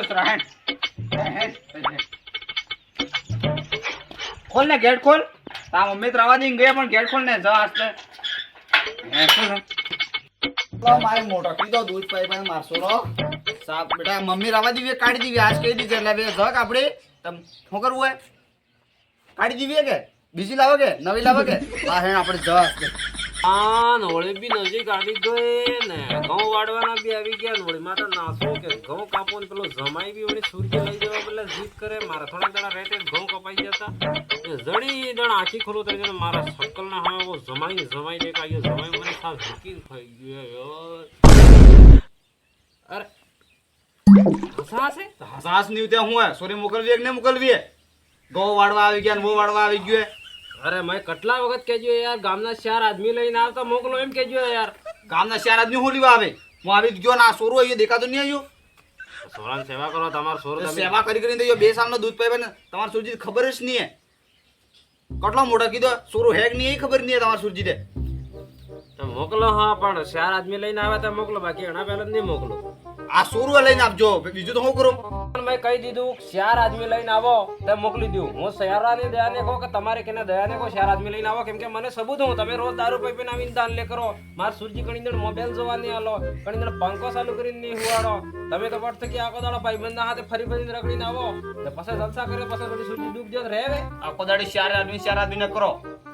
સરાહણ ખોલ ને ગેટ ખોલ તા મમ્મી તો રવા દઈને ગયા પણ ગેટ ખોલ ને જા આસ્તે મારે મોટો કીધો દૂધ પાઈ પાઈ મારસો રો સાપ બેટા મમ્મી રવા દીવી કાઢી દીવી આજ કહી દીધી એટલે બે જક આપણે તમ શું કરવું હોય કાઢી દીવી કે બીજી લાવો કે નવી લાવો કે હા હે આપણે જવા આસ્તે આ નોળી બી નજીક આવી ગઈ ને ઘઉં વાળવાના બી આવી ગયા નોળી માં તો નાસો કે ઘઉં કાપો ને પેલો જમાઈ બી ઓલી સુરજી લઈ જવા પેલા જીત કરે મારા થોડાક દાડા રેટે ઘઉં કપાઈ જતા એ જણી દણ આખી ખોલું થઈ ગયું મારા સકલ ના હા જમાઈ દેખાયો જમાઈ મને સાવ ઝૂકી થઈ ગયો અરે હસાસ ની તે હું સોરી મોકલવી એક ને મોકલવી ઘઉં વાળવા આવી ગયા ને વો વાળવા આવી ગયો અરે મેં કેટલા વખત કહેજો યાર ગામના 4 આદમી લઈને આવતા મોકલો એમ કહેજો યાર ગામના 4 આદમી હું લેવા આવે હું આવી ગયો ના સોરો એ દેખાતો નહીં આવ્યો સોરાની સેવા કરો તમાર સોર તમે સેવા કરી કરીને તો 2 સાલનો દૂધ પાવે ને તમાર સુરજી ખબર જ નહીં હે કેટલો મોટો કીધો સોરો હેક નહીં એ ખબર નહીં હે તમાર સુરજી દે તો મોકલો હા પણ 4 આદમી લઈને આવ્યા તો મોકલો બાકી એના પહેલા નહીં મોકલો આ સોરો લઈને આપજો બીજું તો હું કરું મેં કહી દીધું 4 આદમી લઈને આવો તો મોકલી દઉં હું સયારાની દયાને કહો કે તમારે કેને દયાને કહો 4 આદમી લઈને આવો કેમ કે મને સબૂત હું તમે રોજ દારૂ પી પીને આવીને દાન લે કરો માર સુરજી કણીંદર મોબાઈલ જોવાની હાલો કણીંદર પંખો ચાલુ કરીને નહીં હુવાડો તમે તો પડત કે આખો દાડો ભાઈબંધના હાથે ફરી ફરીને રખડીને આવો તો પછી જલસા કરે પછી થોડી સુરજી ડૂબ જો રહે હવે આખો દાડી 4 આદમી ને કરો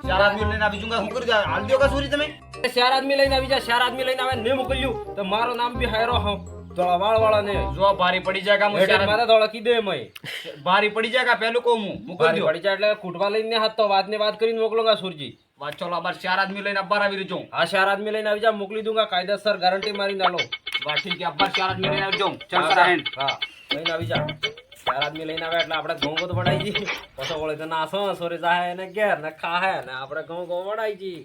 4 આદમી લઈને આવી જુંગા હું કરી દે હાલ દો કા સુરી તમે 4 આદમી લઈને આવી જા 4 આદમી લઈને આવે ને મોકલ્યું તો મારું નામ બી હાયરો હું થોડા વાળવાળા ને જો ભારી પડી જાય કા એટલે માથે થોડા કીધે મય ભારી પડી જાય કા પેલું કહું હું મોકલ દો પડી જાય એટલે કુટવા લઈને હાથ તો વાત કરીને મોકલુંગા સુરજી વાત ચલો આબાર 4 આદમી લઈને અબ્બાર આવી રહ્યો હા 4 આદમી લઈને આવી જા મોકલી દઉંગા કાયદેસર ગારંટી મારી નાલો વાત ઠીક છે અબ્બાર 4 આદમી લઈને આવજો ચલ સરાહેન હા લઈને આવી જા 4 આદમી લઈને આવે એટલે આપણે ઘઉં બધું વડાઈ જી પછી ઓળે તો નાસો સોરી જાય ને ઘેર ને ખાહે ને આપણે ઘઉં વડાઈ જી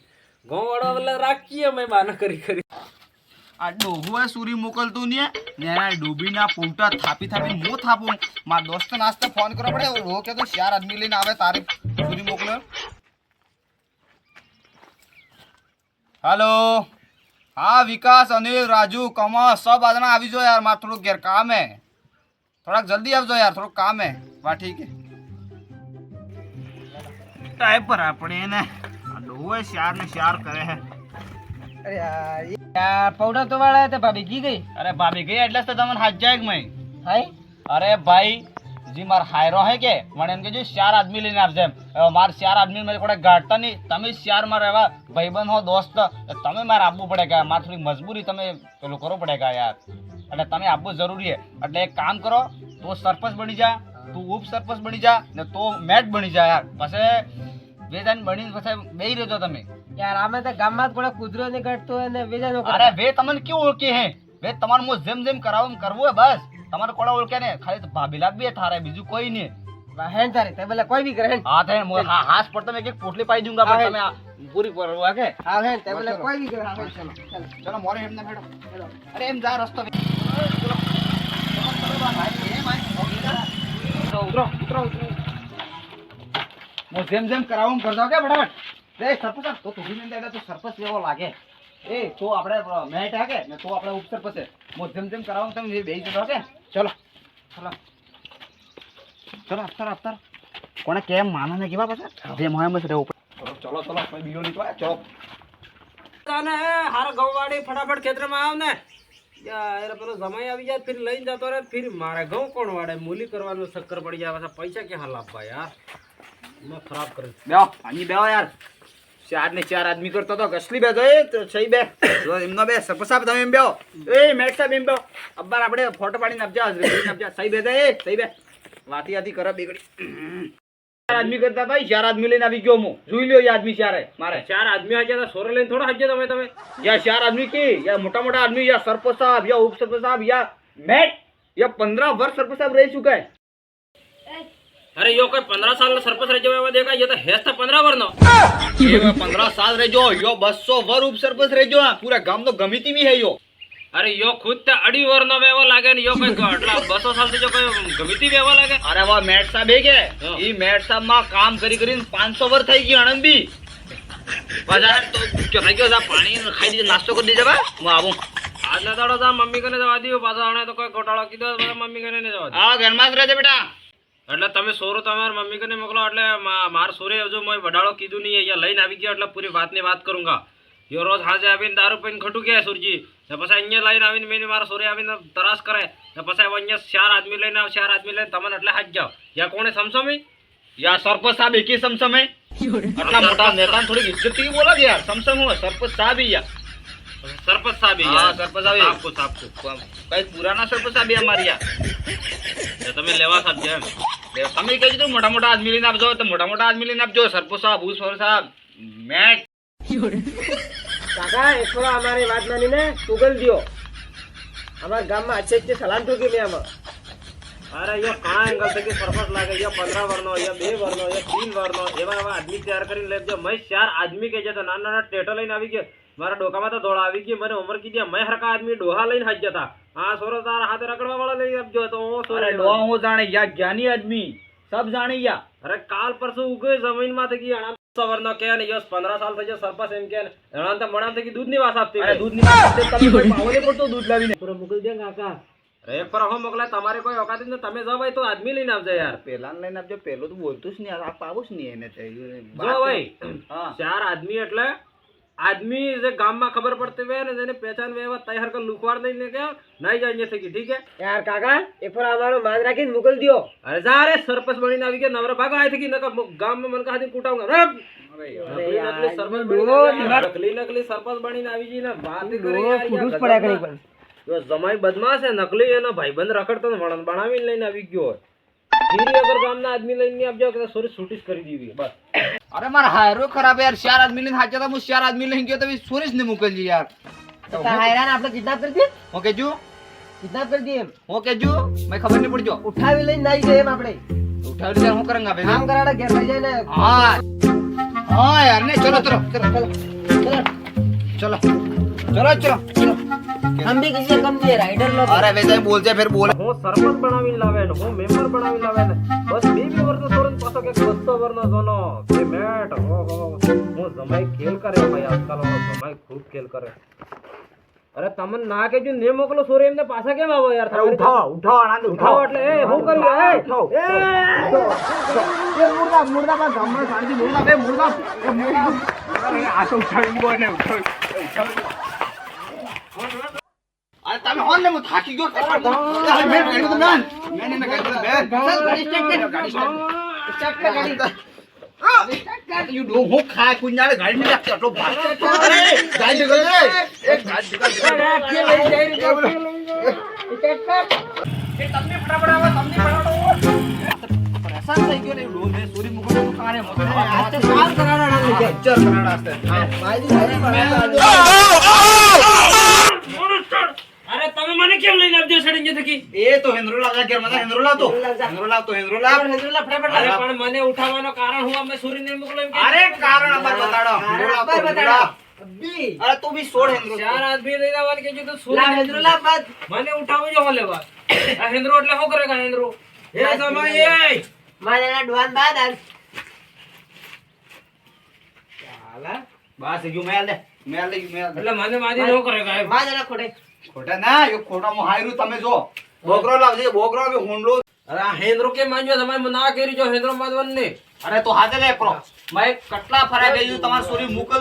ઘઉં વડો એટલે રાખીએ મેં બાના કરી આ ડોહુએ સુરી મોકલતું ને એના ડૂબીના પૂંટા થાપી મો થાપું મારા દોસ્ત નાસ્તે ફોન કરો પડે રો કે તો 4 આદમી લઈને આવે તારે સુરી મોકલો हेलो हाँ विकास अनिल राजू कमल सब आज ना આવી જો यार मार थोड़ा घेर काम है थोड़ा जल्दी आवजो यार थोड़ा काम है वाह ठीक है टाइप पर આપણે ને આ ડોહુએ 4 ને 4 કરે है અરે યાર પાવડા તો વાળા હતા ભાભી કી ગઈ अरे भाभी गई એટલે તો તમને હાથ જાય મેં હાય अरे भाई जी मार हायरो है के મને એમ કે જો 4 આદમી લઈને આવજે માર 4 આદમી મેરે કોડે ગાડતા નહીં તમે 4 માં રહેવા ભાઈબંધ હો દોસ્ત તમે મારે આપવું પડેગા માર થોડી મજબૂરી તમે પેલું કરવું પડેગા યાર એટલે તમે આપવું જરૂરી છે એટલે એક કામ કરો તો સરપંચ બની જા તું ઉપ સરપંચ બની જા ને તો મેટ બની જા યાર પછી વેદાન બની પછી બેહી રહેજો તમે યાર આમે તો ગામમાં કોણે કૂતરો ને કાઢતો હોય ને વેજાનો અરે વે તમને ક્यों ઓળખે હે વે તમાર મો જેમ કરવું હે બસ તમારે કોડા ઓળખે ને ખાલી તો ભાભી લાગી થારે બીજું કોઈ નહીં હેન તારે તે ભલે કોઈ બી કરે હા તે હાથ પર તમે એક પોટલી પાઈ દઉંગા પણ તમે પૂરી પરવા કે હા હેન તે ભલે કોઈ બી કરે ચલો મોરે એમને બેઠો અરે એમ જા રસ્તો ઉતરો મો જેમ કરાવું કરજો કે ફટાફટ રે સરપંચ તો તું ની અંદર તો સરપંચ લેવો લાગે એ તો આપણે મેટ આકે ને તો આપણે ઉપસર પછી મો જેમ કરાવું તમે બેહી જજો કે ચલો અફતર કોને કેમ માનો ને કેવા પાછા જે મોય મસ રહેવું ચલો કોઈ બીજો નહીં તો ચલો કાને હાર ગૌવાડી ફટાફટ ખેતરમાં આવ ને યાર પેલો જમાઈ આવી જાય ફિર લઈને જતો રહે ફિર મારે ઘઉં કોણ વાડે મૂલી કરવાનું ચક્કર પડી જાય પાછા પૈસા કે હાલ આપવા યાર મેં ખરાબ કરી બેહો આની બેહો યાર 4 ને 4 આદમી કરતો તો કસલી બેજો એ તો સહી બે જો એમનો બે સરપંચ સાહેબ તમે એમ બેહો એ મેટ સાહેબ એમ બેહો અબ્બાર આપણે ફોટો પાડીને આપજા સહી બે એ સહી બે વાતી કરે બેગડી 4 આદમી કરતા ભાઈ 4 આદમી લઈને આવી ગયો હું જોઈ લ્યો એ આદમી 4 મારે 4 આદમી આજે તો સોરે લઈને થોડા હજ્જો તમે या 4 आदमी की या मोटा आदमी या सरपंच साहब या उप सरपंच साहब या मैट या 15 वर्ष सरपंच साहब रह चुका है अरे यो कोई 15 साल નો સરપંચ રહી જવા દેખા ये तो हेस था 15 वर्ष નો ये 15 साल रह जो यो 200 वर्ष उप सरपंच रह जो पूरा गांव तो गमीती भी है यो अरे यो खुद तो अड़ी वर्ष નો વેવો લાગે ને યો કોઈ આટલા 200 સાલ થી જો કોઈ ગમીતી વેવો લાગે अरे वो मैट साहब है के ई मैट साहब માં કામ કરી કરીને 500 વર્ષ થઈ ગઈ આનંદ બી બજાર તો જો થઈ ગયો જા પાણી ખાઈ દીધે નાસ્તો કરી દીધે બા હું આવું આ આજના દાડો જા મમ્મી કને જવા દીધું પાછો આણે તો કોઈ ગોટાળો કીધો તો મમ્મી કને નહીં જવા દે. હા ઘરમાં જ રહેજે બેટા. એટલે તમે સોરો તમારા મમ્મી કને મોકલો એટલે માર સોરે હજુ મેં વડાળો કીધું નહીં અહીંયા લઈને આવી ગયો એટલે પૂરી વાતની વાત કરુંગા. યો રોજ હાજે આવીને દારૂ પીને ખટું ગયા સુરજી ને પછી અહીંયા લઈને આવીને મેં મારા સોરે આવીને તરાસ કરે ને પછી અહીંયા 4 આદમી લઈને આવ 4 આદમી લઈને તમને એટલે હાજ જાવ યા કોણે સમસમી યા સરપંચ સાહેબ એકી સમસમે આટલા મોટા નેતા થોડી ઇજ્જતથી બોલો કે યાર સમસમ હોય સરપંચ સાહેબ યાર સરપંચ સાહેબ હા સરપંચ સાહેબ આપકો કઈ પુરાના સરપંચ સાહેબ અમારી યાર તમે લેવા સાહેબ જેમ તમે કહી દીધું મોટા મોટા આદમી લઈને આપજો તો મોટા મોટા આદમી લઈને આપજો સરપંચ સાહેબ ભૂસોર સાહેબ મેટ કાકા એક થોડા અમારી વાત માનીને ઉગલ દ્યો અમારા ગામમાં अच्छे સલામ ઠોકી લે આમાં અરે યો કાં એંગલ થી સરપંચ લાગે યો 15 વર્ષનો યો 2 વર્ષનો યો 3 વર્ષનો એવા આદમી તૈયાર કરીને લેજો મેં 4 આદમી કે છે તો નાના નાના ટેટો લઈને આવી ગયો મારા ડોકામાં તો દોડા આવી ગઈ મને ઉંમર કીધી મેં હરકા આદમી ડોહા લઈને હાજ જતા હા સોરો તારા હાથે રખડવા વાળા લઈને આપજો તો હું સોરે ડોહા હું જાણે યા જ્ઞાની આદમી સબ જાણે યા અરે કાલ પરસું ઉગે જમીન માં થઈ ગઈ સવરનો કે ને યસ 15 સાલ થઈ જાય સરપંચ એમ કે એણા તો મણા થઈ દૂધ ની વાસ આપતી અરે દૂધ ની વાત તમે કોઈ પાવલે પડતો દૂધ લાવીને પૂરો મુગલ દે કાકા અરે પર હો મોકલા તમારે કોઈ ઓકાત જ ન તમે જાવ ભાઈ તો આદમી લઈને આવજો યાર પેલા લઈને આપજો પેલો તો બોલતું જ નહીં આ પાવું જ નહીં એને જો ભાઈ હા 4 આદમી એટલે આદમી જે ગામમાં ખબર પડતી હોય ને જેને પહેચાન વેવા તૈયાર કર લુકવાડ દઈને કે નહીં જાય થઈ ગઈ ઠીક હે યાર કાકા એક થોડા અમારો માન રાખીને મુગલ દ્યો અરે જા રે સરપંચ બનીને આવી ગયા નવરા ભાગા આઈ થઈ નકા ગામમાં મન કાહી કુટાઉંગા રે નકલી સરપંચ નકલી સરપંચ બનીને આવી ગઈ ને વાત કરી પુરુષ પડ્યા કરી પણ જો જમાઈ બદમાશ છે નકલી એનો ભાઈબંધ રખડતો ને વણન બનાવીને લઈને આવી ગયો ફીરી અગર ગામના આદમી લઈને આપજો કે સોરી છૂટીશ કરી દીધી બસ અરે મારા હાયરો ખરાબ યાર 4 આદમી લઈને હાચા તો હું 4 આદમી લઈને ગયો તો સોરીજ ને મોકલજી યાર હેરાન આપણે કિડનેપ કરી દે હું કેજુ કિડનેપ કરી દે એમ હું કેજુ મેં ખબર નહીં પડજો ઉઠાવી લઈને નાઈ જાય એમ આપણે ઉઠાવી દે હું કરાંગા ભાઈ કામ કરાડા ઘેર લઈ જાય ને હા હા યાર ને ચલો ચલો ચલો ચલો ચલો ચલો हम भी किसी कम दिए राइडर लोग अरे वैसे ही बोलते फिर बोल હું સરપંચ બનાવીને લાવે ને હું મેમ્બર બનાવીને લાવે ને બસ 2 વર્ષ છોડીને પાછો કે 200 વર્ષનો જોનો કે મેટ હો હું જમાઈ ખેલ કરે ભાઈ આજકાલ જમાઈ ખૂબ ખેલ કરે અરે તમને ના કેજો ને મોકલો સોરે એમને પાછા કેમ આવો યાર उठाओ आनंद ઉઠાવો એટલે એ હું કરી એ मुर्दा मुर्दा का गम्मा साड़ी मुर्दा बे मुर्दा आशो उठावी गो ने उठावी अरे તમે હોન ને હું થાકી ગયો મેં ગાડી તો બેન મેં ગાડી તો બેન ગાડી સ્ટાર્ટ કર ગાડી યુ ડો હું ખાય કુંજાળે ગાડી ને રાખતો એટલો ભાગ અરે ગાડી ગયો રે એક ગાડી કે લઈ જાય રે એ તમને ફટાફટ આવો તમને ફટાફટ પરેશાન થઈ ગયો ને ડો મે સોરી મુકો તો કારે મત આ તો સાલ કરાડા ના લીધે અચ્ચર કરાડા છે હા અરે તમે મને કેમ લઈને આવજો સડીને થકી એ તો હેન્દ્રોલા કા ઘર માં હેન્દ્રોલા તો હેન્દ્રોલા ફટાફટ અરે પણ મને ઉઠાવવાનો કારણ હું અમે સુરીને મોકલો એમ અરે કારણ અબર બતાડો હેન્દ્રોલા અરે તું ભી છોડ હેન્દ્રો 4 આદમી લઈને આવવાનું કે તો સુરી હેન્દ્રોલા બાદ મને ઉઠાવો જો લેવા આ હેન્દ્રો એટલે શું કરેગા હેન્દ્રો એ જમાઈ એ મારા ડવાન બાદ ચાલા બસ ગયું મેલ દે એટલે મને માજી ન કરેગા મારા ખોડે ખોટા ના યો ખોટા મો હાયરું તમે જો બોકરો લાવજે બોકરો કે હુંડલો અરે આ હેન્દ્રો કે માન્યો તમે ના કરી જો હેન્દ્રો માદવન ને અરે તો હાથે લે કરો મેં કટલા ફરા ગયું તમાર સોરી મોકલ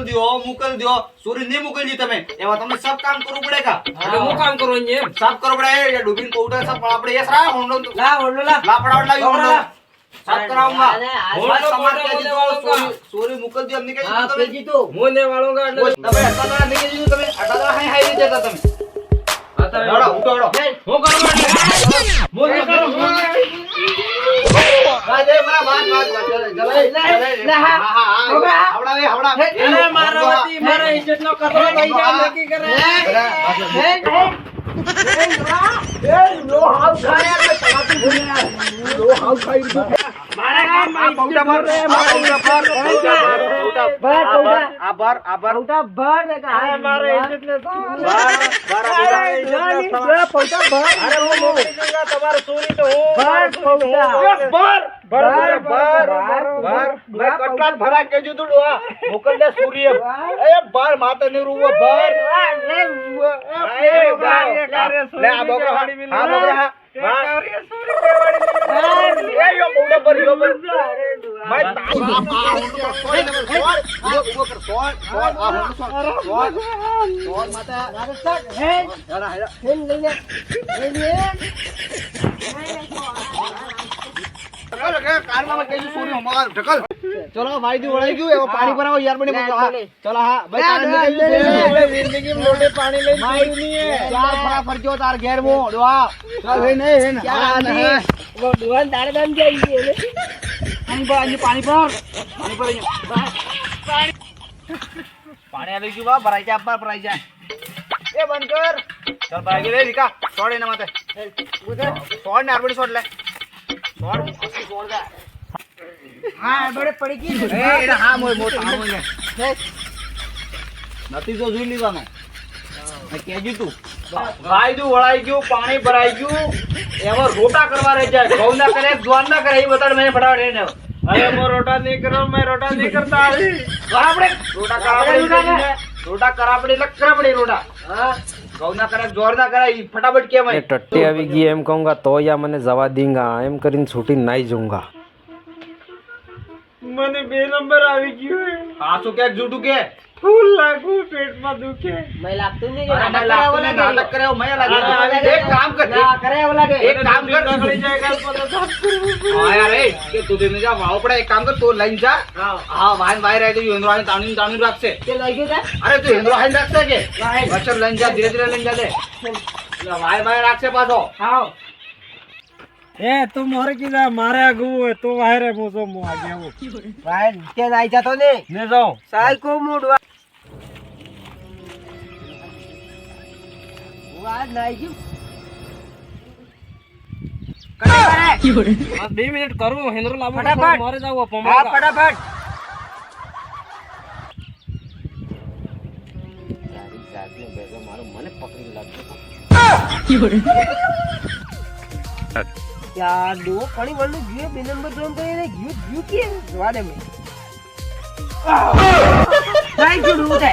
દો સોરી નહીં મોકલજી તમે એવા તમને સબ કામ કરવું પડેગા એટલે હું કામ કરું અહીંયા સબ કરો પડે ये डूबिन कोउटा सब આપણે ये सारा होंडो લા ઓલો લા लापड़ा लायो होंडो सब कराऊंगा होंडो समार के होने जो वालों सोरी मुकल दी हमने कही હા તમે પેજી તો મોને વાળોગા એટલે તમે અટાડા નહીં કીધું તમે અટાડા હાઈ હાઈ જતા તમે આતા ઉઠો હું કરવા મોને કરો બાજે બરા બાત જલે આવડા અરે મારાવતી મારા ઇજ્જત નો કતરો થઈ જાય નકી કરે મારા કામ આભાર ઉઠા ભર ને કા અરે મારા ઇજ્જત ને તમારે ચોરી તો કટલા ભરા કેજો તું ડોહા મોકલ દે સૂર્ય એ બાર માતા ને રૂવા બાર લે આ બોકરો હા બોકરો હા એ યો બોડા પર મેં તારી ઉભો કર સોળ માતા ચલો વાયદું વળાઈ ગયું એવો પાણી ભરાવો યાર મને ચલો હા ભાઈ જિંદગી લોટે પાણી લઈ ચાર ફરા ફરજો તાર ઘેર મો ડોહા ચાલ હે નહીં वो दुकान दाड़ दाम जाइए પાણી પર પાણી આવી ગયું બા ભરાઈ જાય આપા ભરાઈ જાય એ બંધ કર ચાલ ભરાઈ ગઈ રે વિકા છોડ એના માથે છોડ ને આરબડી છોડ લે છોડ અસલી છોડ દે हाँ बड़े पड़ी की એ એના હા મોય મોટ હા મોય નથી તો જોઈ લેવાનો મેં કેજી તું વાયદું વળાઈ ગયું પાણી ભરાઈ ગયું એવો રોટા કરવા રહી જાય ઘઉં ના કરે જ્વાન ના કરે એ બતાડ મેં ફટાફટ એને अरे मैं रोटा नहीं कर रहा हूँ, मैं रोटा नहीं करता अभी। કરાપડે રોટા કરાપડે રોટા કરાપડે એટલે કરાપડે રોટા હા ઘઉં ના કરે જોર ના કરે ઈ ફટાફટ કેમ ये टट्टी આવી ગઈ એમ કહુંગા તો યા મને જવા દેંગા એમ કરીને છૂટી નાઈ જાઉંગા મને 2 નંબર આવી ગયું હા શું કે જૂઠું કે ફૂલ લાગુ પેટમાં દુખે मैं लागतो नहीं અરે મેં લાગતું નહીં, નાટક કરે એવું મેં લાગે એક કામ કર करे वो लगे એક કામ કર હા યાર એ કે તું દેને જા વાવ પડે એક કામ કર તું લઈને જા હા વાઈન વાઈ રહે તો હેન્દ્રો આને તાણી રાખશે के लगे का અરે તું હેન્દ્રો આઈને રાખશે કે વચ્ચે લઈને જા ધીરે ધીરે લઈને જા દે એટલે વાઈ રાખશે પાછો हाँ ए तू मोरे की मारे आगू है तू वायरे मुझो मु आ गया वो भाई के नहीं जातो ने ने जाओ साल को मूडवा वाद नहीं जी करे करे 2 मिनिट करूं हेंद्रो लाबो फटाफट मोरे जाओ हाँ पमा फटाफट यारी जात ने बेगो मारो मने पकड़ी लागतो यार दो पानी वाले गयो 2 नंबर ड्रम तो ये गयो के जवा दे में नहीं जुड़ू है